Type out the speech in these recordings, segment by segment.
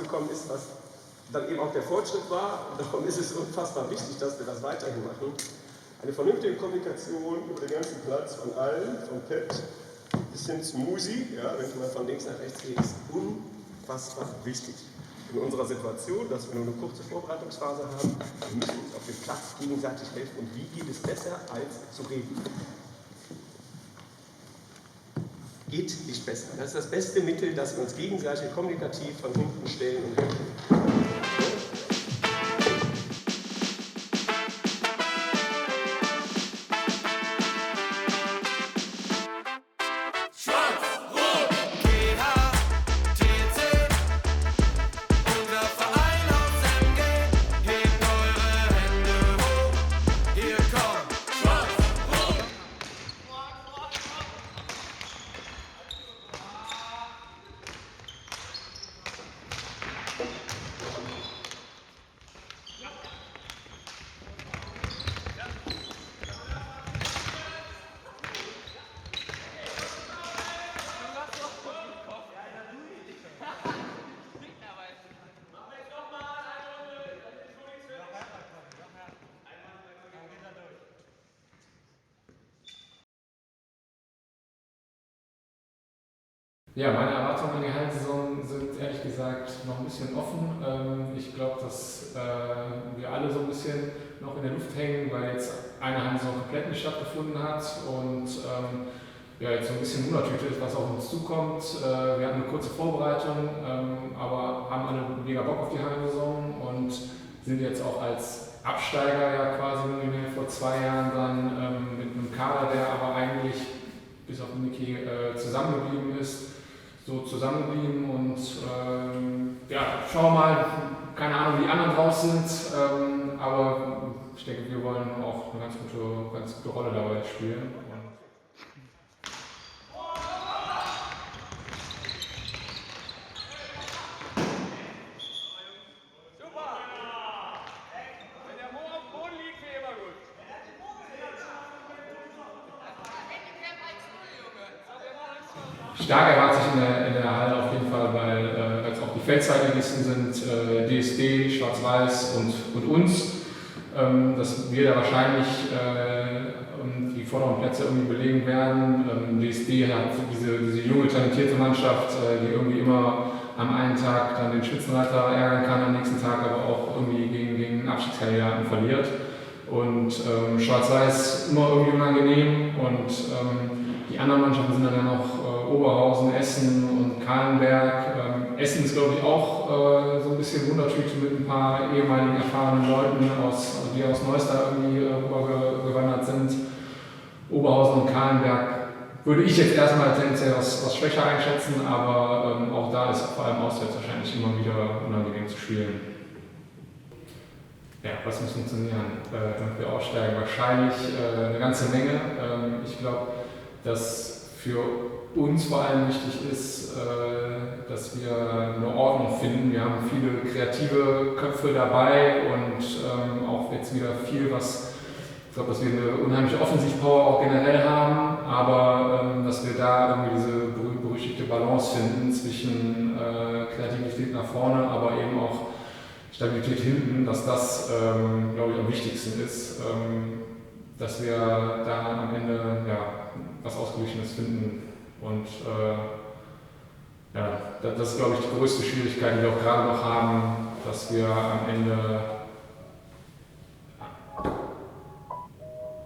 rausgekommen ist, was dann eben auch der Fortschritt war. Und darum ist es unfassbar wichtig, dass wir das weiterhin machen. Eine vernünftige Kommunikation über den ganzen Platz von allen, von Pet bis hin zu Musi, ja, wenn ich mal von links nach rechts gehe, ist unfassbar wichtig. In unserer Situation, dass wir nur eine kurze Vorbereitungsphase haben, wir müssen uns auf dem Platz gegenseitig helfen. Und wie geht es besser, als zu reden? Geht nicht besser. Das ist das beste Mittel, dass wir uns gegenseitig kommunikativ von hinten stellen und helfen. Ja, meine Erwartungen an die Hallensaison sind ehrlich gesagt noch ein bisschen offen. Ich glaube, dass wir alle so ein bisschen noch in der Luft hängen, weil jetzt eine Hallensaison komplett nicht stattgefunden hat und ja, jetzt so ein bisschen Wundertüte ist, was auf uns zukommt. Wir hatten eine kurze Vorbereitung, aber haben alle mega Bock auf die Hallensaison und sind jetzt auch als Absteiger ja quasi vor 2 Jahren dann mit einem Kader, der aber eigentlich bis auf Niki zusammengeblieben ist, so zusammengeblieben und ja, schauen wir mal, keine Ahnung, wie die anderen draus sind, aber ich denke, wir wollen auch eine ganz gute Rolle dabei spielen. Stark erwartet sich in der Halle auf jeden Fall, weil als auch die Feldzeitligisten sind DSD, Schwarz-Weiß und uns, dass wir da wahrscheinlich die vorderen Plätze irgendwie belegen werden. DSD hat diese junge, talentierte Mannschaft, die irgendwie immer am einen Tag dann den Spitzenreiter ärgern kann, am nächsten Tag aber auch irgendwie gegen Abstiegskandidaten verliert. Und Schwarz-Weiß immer irgendwie unangenehm und die anderen Mannschaften sind dann ja noch Oberhausen, Essen und Kahlenberg. Essen ist, glaube ich, auch so ein bisschen Wundertüte mit ein paar ehemaligen erfahrenen Leuten, die aus Neuster irgendwie rübergewandert sind. Oberhausen und Kahlenberg würde ich jetzt erstmal tendenziell was schwächer einschätzen, aber auch da ist vor allem auswärts wahrscheinlich immer wieder unangenehm zu spielen. Ja, was muss funktionieren, damit wir aufsteigen? Wahrscheinlich eine ganze Menge. Ich glaube, dass für uns vor allem wichtig ist, dass wir eine Ordnung finden. Wir haben viele kreative Köpfe dabei und auch jetzt wieder viel, ich glaube, dass wir eine unheimliche Offensivpower auch generell haben, aber dass wir da irgendwie diese berüchtigte Balance finden zwischen Kreativität nach vorne, aber eben auch Stabilität hinten, dass das, glaube ich, am wichtigsten ist, dass wir da am Ende was Ausgeglichenes finden. Und das ist, glaube ich, die größte Schwierigkeit, die wir auch gerade noch haben, dass wir am Ende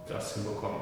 das hinbekommen.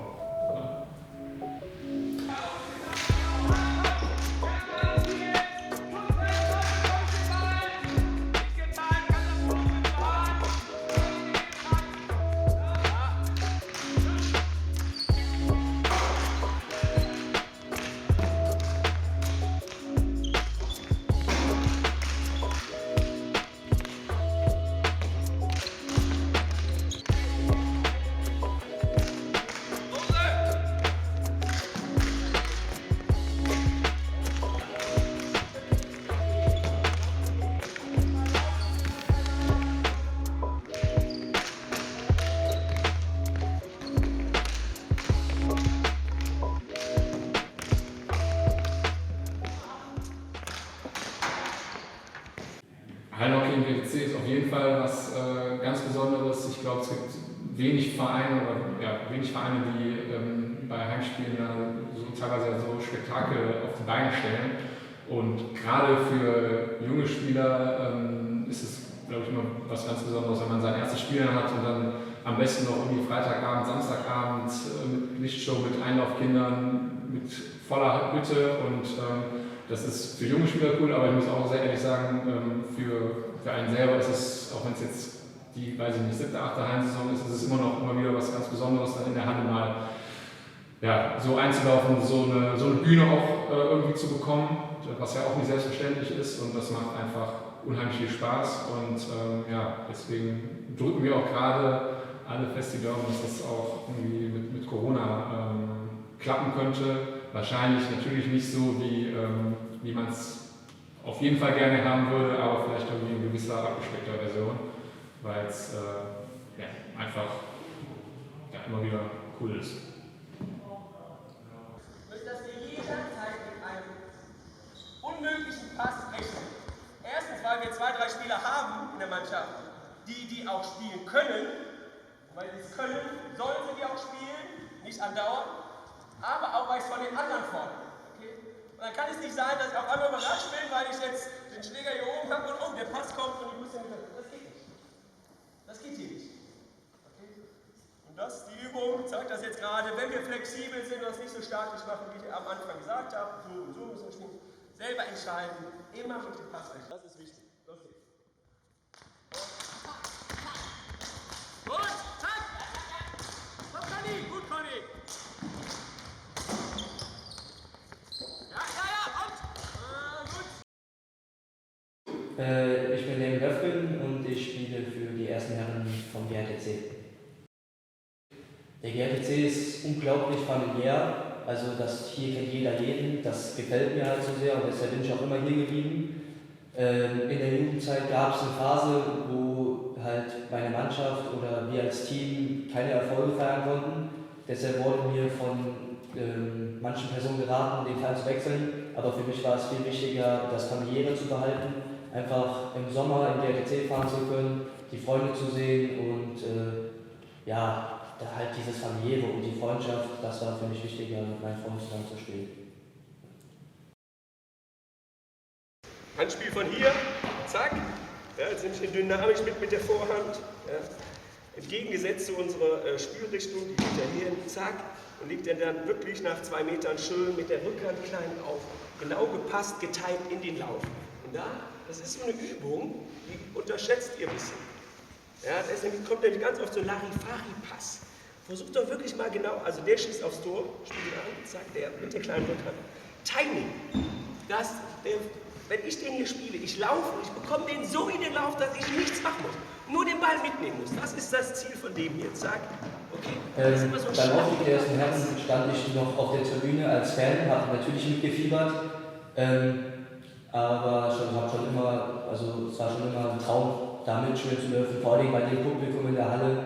Hallenhockey im GTC ist auf jeden Fall was ganz Besonderes. Ich glaube, es gibt wenig Vereine, die bei Heimspielen so teilweise so Spektakel auf die Beine stellen. Und gerade für junge Spieler ist es, glaube ich, immer was ganz Besonderes, wenn man sein erstes Spiel hat und dann am besten noch irgendwie Freitagabend, Samstagabend mit Lichtshow, mit Einlaufkindern, mit voller Hütte. Und das ist für junge Spieler cool, aber ich muss auch sehr ehrlich sagen, für einen selber ist es, auch wenn es jetzt die, weiß ich nicht, 7., 8. Hallensaison ist, es immer wieder was ganz Besonderes, dann in der Halle mal so einzulaufen, so eine Bühne auch irgendwie zu bekommen, was ja auch nicht selbstverständlich ist, und das macht einfach unheimlich viel Spaß. Und deswegen drücken wir auch gerade alle fest die Daumen, dass das auch irgendwie mit Corona klappen könnte. Wahrscheinlich natürlich nicht so, wie man es auf jeden Fall gerne haben würde, aber vielleicht irgendwie in gewisser abgespeckter Version, weil es einfach immer wieder cool ist. Dass wir jederzeit mit einem unmöglichen Pass rechnen. Erstens, weil wir 2, 3 Spieler haben in der Mannschaft, die auch spielen können. Weil sie es können, sollen sie die auch spielen, nicht andauernd. Aber auch, weil ich es von den anderen fordere. Okay? Und dann kann es nicht sein, dass ich auf einmal überrascht bin, weil ich jetzt den Schläger hier oben habe und der Pass kommt und ich muss den. Das geht nicht. Das geht hier nicht. Okay? Und die Übung zeigt das jetzt gerade, wenn wir flexibel sind und das nicht so statisch machen, wie ich am Anfang gesagt habe, so und so müssen wir spielen, selber entscheiden, immer mit dem Pass rechnen. Das ist wichtig. Los geht's. Gut, zack! Komm, Conny! Gut, Conny! Ich bin Lem Löffgen und ich spiele für die ersten Herren vom GRTC. Der GRTC ist unglaublich familiär, also hier kennt jeder jeden, das gefällt mir halt so sehr und deshalb bin ich auch immer hier geblieben. In der Jugendzeit gab es eine Phase, wo halt meine Mannschaft oder wir als Team keine Erfolge feiern konnten. Deshalb wurde mir von manchen Personen geraten, den Verein zu wechseln, aber für mich war es viel wichtiger, das Familiäre zu behalten. Einfach im Sommer im GRTC fahren zu können, die Freunde zu sehen und halt dieses Familiäre und die Freundschaft, das war für mich wichtiger, mit meinen Freunden zusammen zu spielen. Handspiel von hier, zack, jetzt sind wir dynamisch mit der Vorhand, entgegengesetzt zu unserer Spielrichtung, die geht ja hier hin, zack, und liegt dann wirklich nach 2 Metern schön mit der Rückhand klein auf, genau gepasst, getimt in den Lauf. Und das ist so eine Übung, die unterschätzt ihr ein bisschen. Ja, kommt nämlich ganz oft so ein Larifari-Pass. Versucht doch wirklich mal genau, also der schießt aufs Tor, spielt an, zack, der mit der kleinen Rückhand. Timing. Wenn ich den hier spiele, ich laufe und ich bekomme den so in den Lauf, dass ich nichts machen muss. Nur den Ball mitnehmen muss. Das ist das Ziel von dem hier. Zack. Okay. Das ist immer so ein beim Aufstieg der ersten Herren stand ich noch auf der Tribüne als Fan, habe natürlich mitgefiebert. Aber es war schon immer ein Traum, da mitspielen zu dürfen, vor allem bei dem Publikum in der Halle.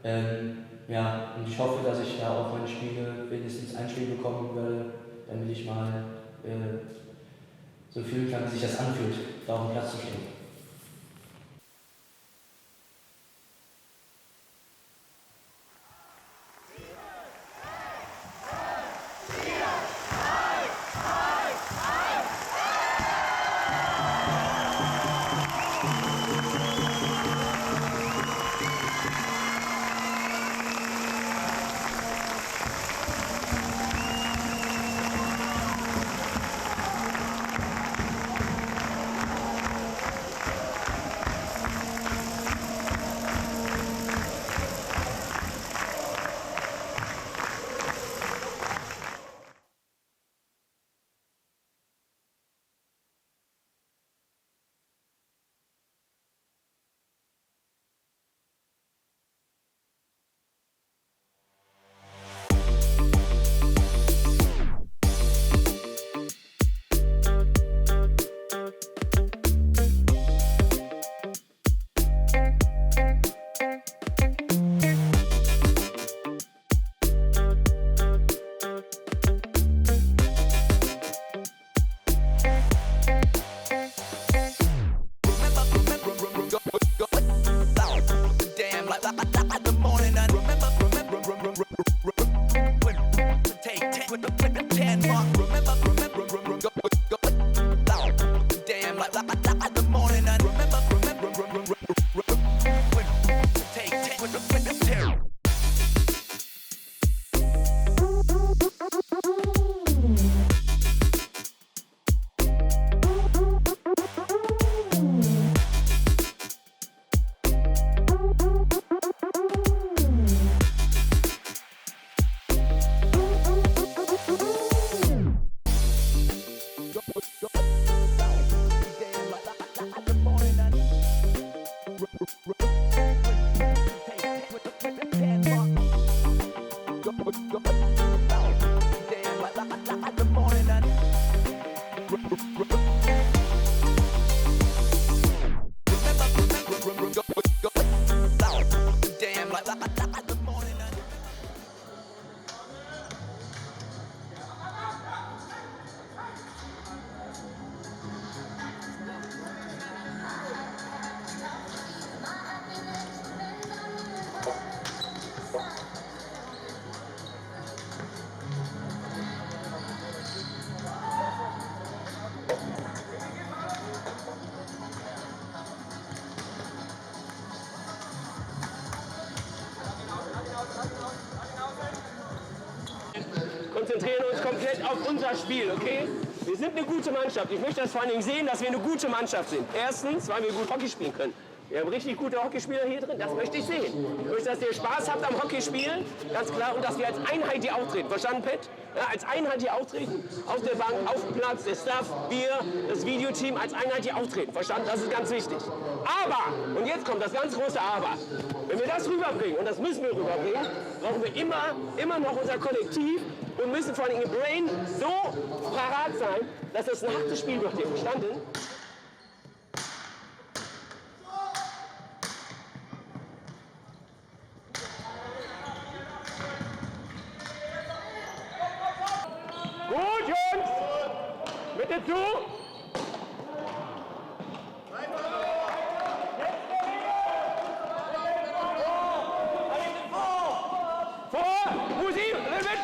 Und ich hoffe, dass ich da auch meine Spiele wenigstens ein Spiel bekommen werde, damit ich mal so fühlen kann, wie sich das anfühlt, da auf dem Platz zu stehen. the morning and remember take 10 mark. Remember damn like the morning and remember take 10. Konzentrieren uns komplett auf unser Spiel, okay? Wir sind eine gute Mannschaft. Ich möchte das vor allen Dingen sehen, dass wir eine gute Mannschaft sind. Erstens, weil wir gut Hockey spielen können. Wir haben richtig gute Hockeyspieler hier drin, das möchte ich sehen. Ich möchte, dass ihr Spaß habt am Hockeyspielen, ganz klar, und dass wir als Einheit hier auftreten. Verstanden, Pat? Ja, als Einheit hier auftreten, auf der Bank, auf dem Platz, der Staff, wir, das Videoteam, als Einheit hier auftreten. Verstanden? Das ist ganz wichtig. Aber, und jetzt kommt das ganz große Aber, wenn wir das rüberbringen, und das müssen wir rüberbringen, brauchen wir immer noch unser Kollektiv und müssen vor allem im Brain so parat sein, dass das ein hartes Spiel wird hier. Verstanden? Gut, Jungs! Mitte zu! Vor! Musi! Ribbit!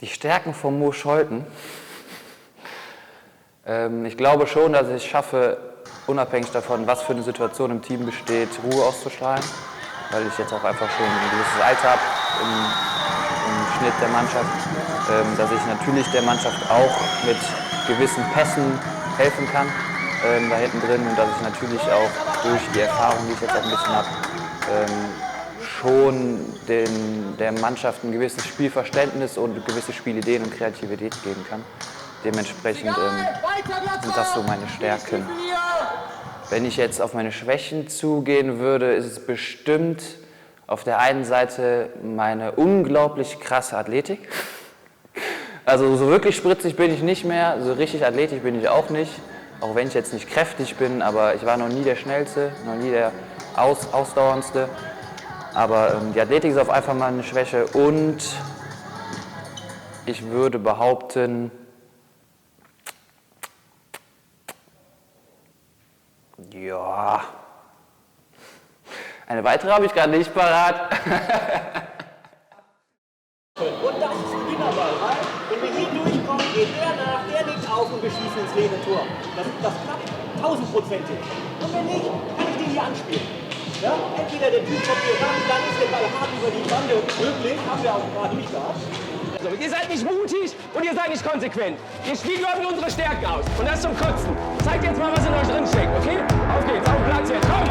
Die Stärken von Mo Scholten. Ich glaube schon, dass ich es schaffe, unabhängig davon, was für eine Situation im Team besteht, Ruhe auszustrahlen, weil ich jetzt auch einfach schon ein gewisses Alter habe im Schnitt der Mannschaft, dass ich natürlich der Mannschaft auch mit gewissen Pässen helfen kann da hinten drin und dass ich natürlich auch durch die Erfahrung, die ich jetzt auch ein bisschen habe, schon der Mannschaft ein gewisses Spielverständnis und gewisse Spielideen und Kreativität geben kann. Dementsprechend sind das so meine Stärken. Wenn ich jetzt auf meine Schwächen zugehen würde, ist es bestimmt auf der einen Seite meine unglaublich krasse Athletik. Also so wirklich spritzig bin ich nicht mehr, so richtig athletisch bin ich auch nicht. Auch wenn ich jetzt nicht kräftig bin, aber ich war noch nie der Schnellste, noch nie der Ausdauerndste. Aber die Athletik ist auf einfach mal eine Schwäche und ich würde behaupten, ja, eine weitere habe ich gerade nicht parat. Und das ist ein Gewinnerball, weil wenn wir hier durchkommen, geht der nach, der legt auf und wir schießen ins leere Tor. Das klappt 1000%ig. Und wenn nicht, kann ich den hier anspielen. Ja? Entweder der Typ kommt hier ran, dann ist der Ball hart über die Bande möglich, haben wir auch gerade nicht gehabt. Also, ihr seid nicht mutig und ihr seid nicht konsequent. Ihr spielt nur unsere Stärken aus. Und das zum Kotzen. Zeigt jetzt mal, was in euch drin steckt, okay? Auf geht's, auf den Platz jetzt, kommt!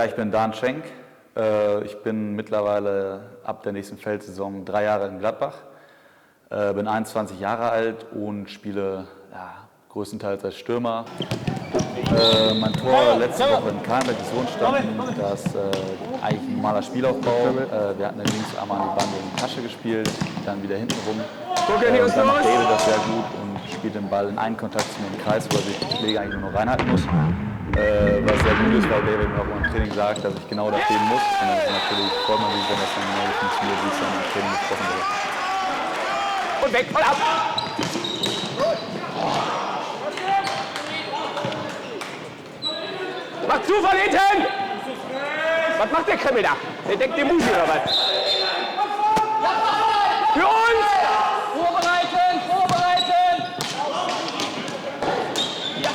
ich bin Dan Schenk. Ich bin mittlerweile ab der nächsten Feldsaison 3 Jahre in Gladbach. Bin 21 Jahre alt und spiele größtenteils als Stürmer. Mein Tor letzte Woche in Kahlenberg ist so entstanden, dass eigentlich ein normaler Spielaufbau. Wir hatten links einmal an die Bande in die Tasche gespielt, dann wieder hinten rum. Und dann macht David das sehr gut und spielt den Ball in einen Kontakt zu mir im Kreis, wo er sich die Schläge eigentlich nur noch reinhalten muss. Was sehr gut ist, weil David mir auch im Training sagt, dass ich genau das stehen muss. Und dann ist natürlich freut man sich, wenn das dann genau funktioniert, wie es dann im Training besprochen wird. Und weg, voll ab! Mach zu von hinten! Was macht der Kreml da? Der deckt den Musi oder was? Für uns! Vorbereiten! Vorbereiten! Ja.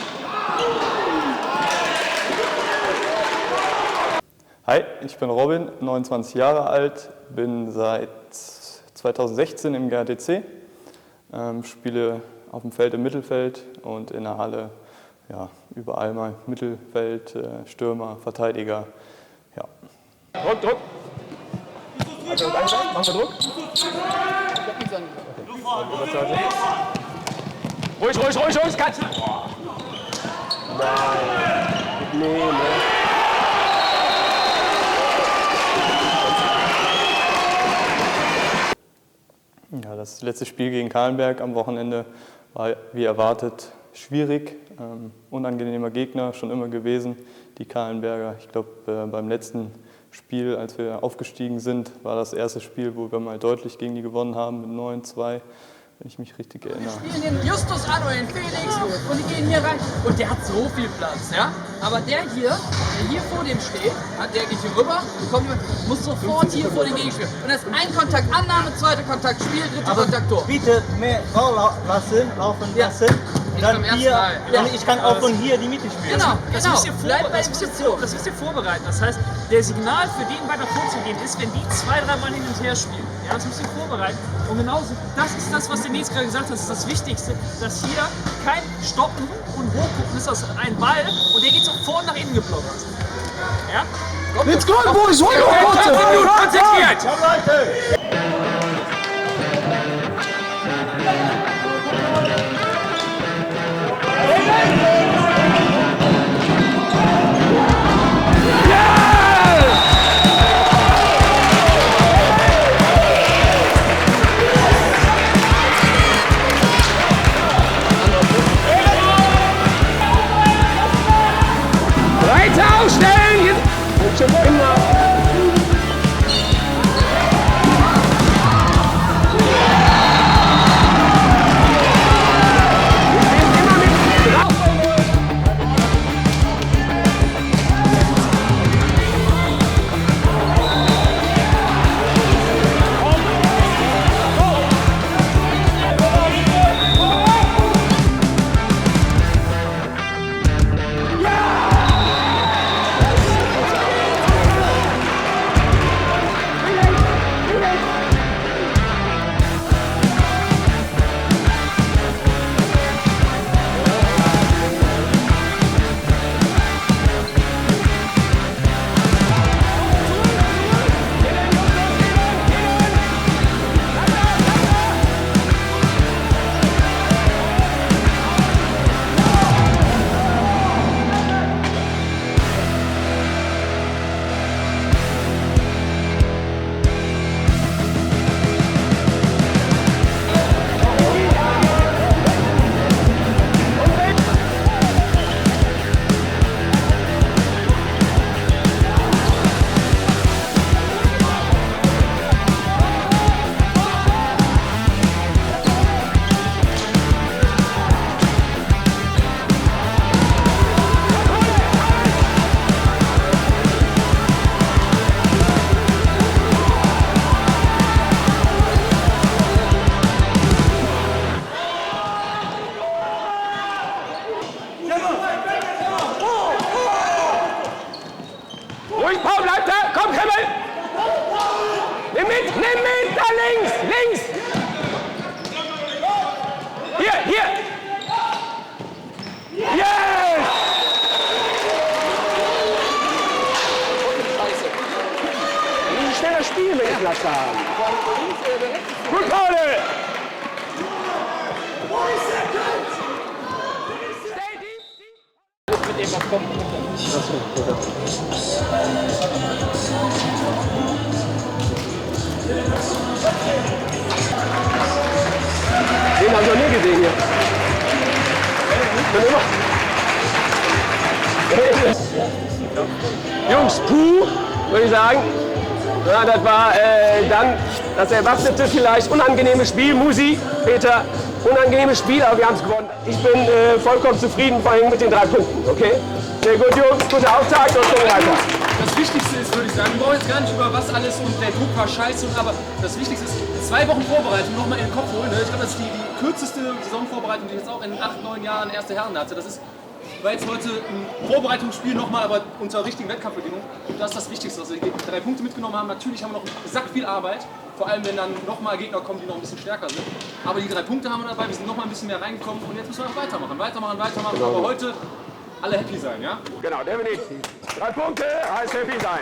Hi, ich bin Robin, 29 Jahre alt, bin seit 2016 im GRTC, spiele auf dem Feld im Mittelfeld und in der Halle überall mal Mittelfeld, Stürmer, Verteidiger. Ja. Druck, Druck! Machen wir Druck? Ruhig, ruhig, ruhig, ruhig, Katz! Nein, nee. Ja, das letzte Spiel gegen Kahlenberg am Wochenende war wie erwartet schwierig, unangenehmer Gegner schon immer gewesen, die Kahlenberger. Ich glaube, beim letzten Spiel, als wir aufgestiegen sind, war das erste Spiel, wo wir mal deutlich gegen die gewonnen haben mit 9-2, wenn ich mich richtig erinnere. Wir spielen den Justus an oder den Felix und die gehen hier rein und der hat so viel Platz, ja? Aber der hier vor dem steht, der geht hier rüber, muss sofort hier vor den Gegenspieler. Und das ist ein Kontakt, Annahme, zweiter Kontakt, Spiel, dritter Kontakt, Tor. Bitte mehr laufen lassen. Dann hier, ich kann auch von hier die Mitte spielen. Genau, Das müsst ihr vorbereiten. Das heißt, der Signal für den weiter vorzugehen ist, wenn die 2-3 Mal hin und her spielen. Ja, das müsst ihr vorbereiten. Und genauso, das ist das, was der Nils gerade gesagt hat, das ist das Wichtigste, dass hier kein Stoppen und Hochgucken ist, das ein Ball und der geht sofort nach innen geblockt. Ja? Let's go, boys! Konzentriert! Weiter aufstellen! Ruhig, Paul, bleib da! Komm, Krimmel! Nimm mit! Da links! Hier! Yes! Platz da haben. Gut, Paul! Mit dem, was kommt. Den haben wir noch nie gesehen hier. Jungs, puh, würde ich sagen. Ja, das war dann das erwartete, vielleicht unangenehme Spiel. Musi, Peter, unangenehmes Spiel, aber wir haben es gewonnen. Ich bin vollkommen zufrieden, vor allem mit den 3 Punkten. Okay? Sehr gut, Jungs, guter Auftakt und gucken weiter. Das Wichtigste ist, würde ich sagen, wir brauchen jetzt gar nicht über was alles und der Druck war scheiße, aber das Wichtigste ist, 2 Wochen Vorbereitung nochmal in den Kopf holen. Ne? Ich glaube, das ist die kürzeste Saisonvorbereitung, die ich jetzt auch in 8, 9 Jahren erste Herren hatte. Das war jetzt heute ein Vorbereitungsspiel nochmal, aber unter richtigen Wettkampfbedingungen. Und das ist das Wichtigste, dass wir die 3 Punkte mitgenommen haben. Natürlich haben wir noch sack viel Arbeit, vor allem wenn dann nochmal Gegner kommen, die noch ein bisschen stärker sind. Aber die 3 Punkte haben wir dabei, wir sind nochmal ein bisschen mehr reingekommen und jetzt müssen wir noch weitermachen. Genau. Aber heute alle happy sein, ja? Genau, definitiv. 3 Punkte heißt happy sein.